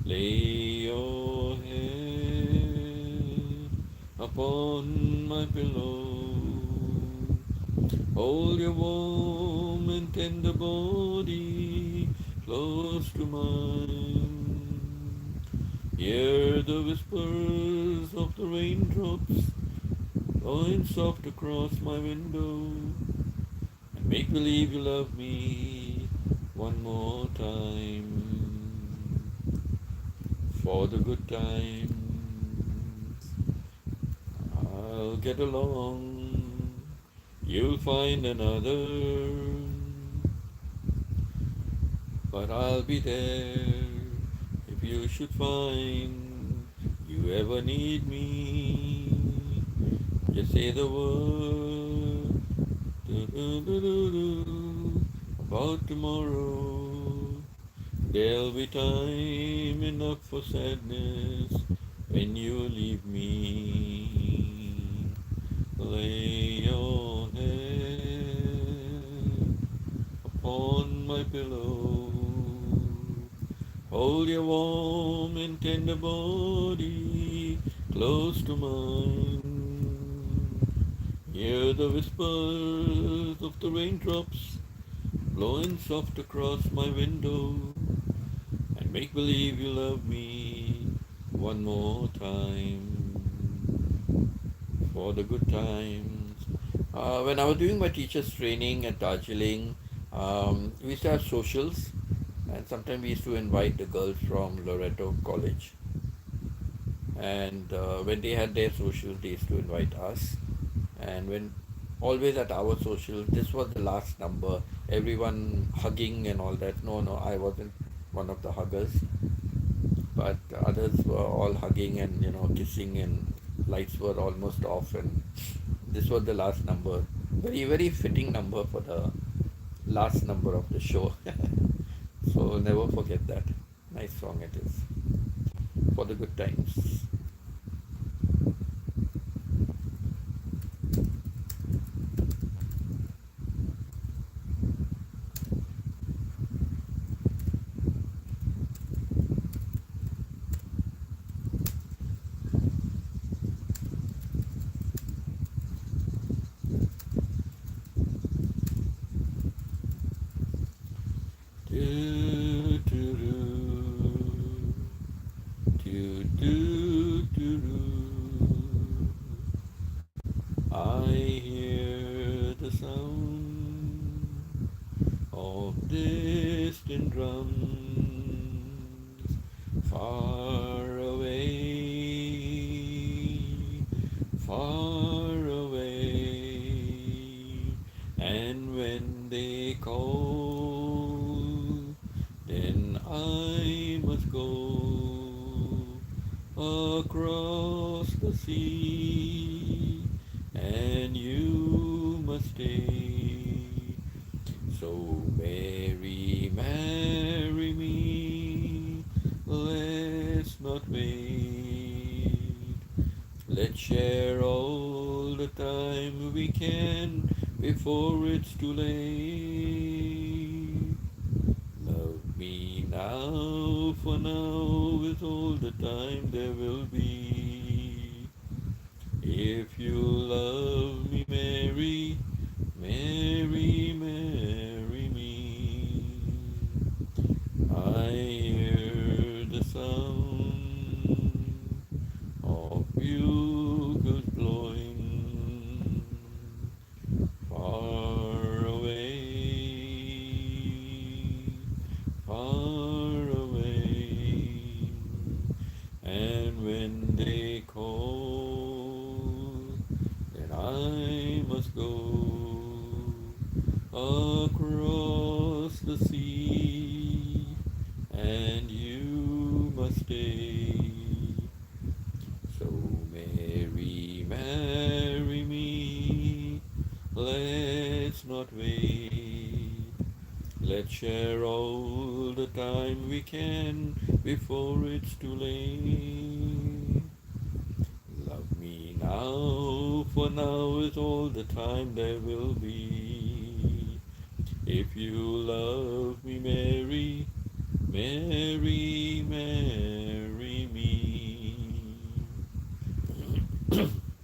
Lay your head upon my pillow. Hold your warm and tender body close to mine. Hear the whispers of the raindrops blowing soft across my window. And make believe you love me one more time. For the good times, I'll get along. You'll find another, but I'll be there if you should find you ever need me. Just say the word do-do-do-do-do, about tomorrow. There'll be time enough for sadness when you leave me. Lay your head upon my pillow. Hold your warm and tender body close to mine. Hear the whispers of the raindrops blowing soft across my window. And make believe you love me one more time. For the good times. When I was doing my teacher's training at Darjeeling, we used to have socials, and sometimes we used to invite the girls from Loreto College. And when they had their socials, they used to invite us. And when always at our socials, this was the last number. Everyone hugging and all that. No, no, I wasn't one of the huggers, but others were all hugging and kissing, and lights were almost off, and this was the last number. Very, very fitting number for the last number of the show. So never forget that. Nice song it is. For the good times. Do, do, do, do, do, do. I hear the sound of distant drums far away, far away. And when they call, then I must go across the sea, and you must stay. So marry, marry me, let's not wait. Let's share all the time we can before it's too late. Love me now, for now is all the time there will be. If you love me, marry, marry, marry me. I hear the sound of bugles blowing far away, far away. And when they call, then I must go across the sea, and you must stay. So marry, marry me, let's not wait. Let's share all the time we can before it's too late. Love me now, for now is all the time there will be. If you love me, marry, marry, marry.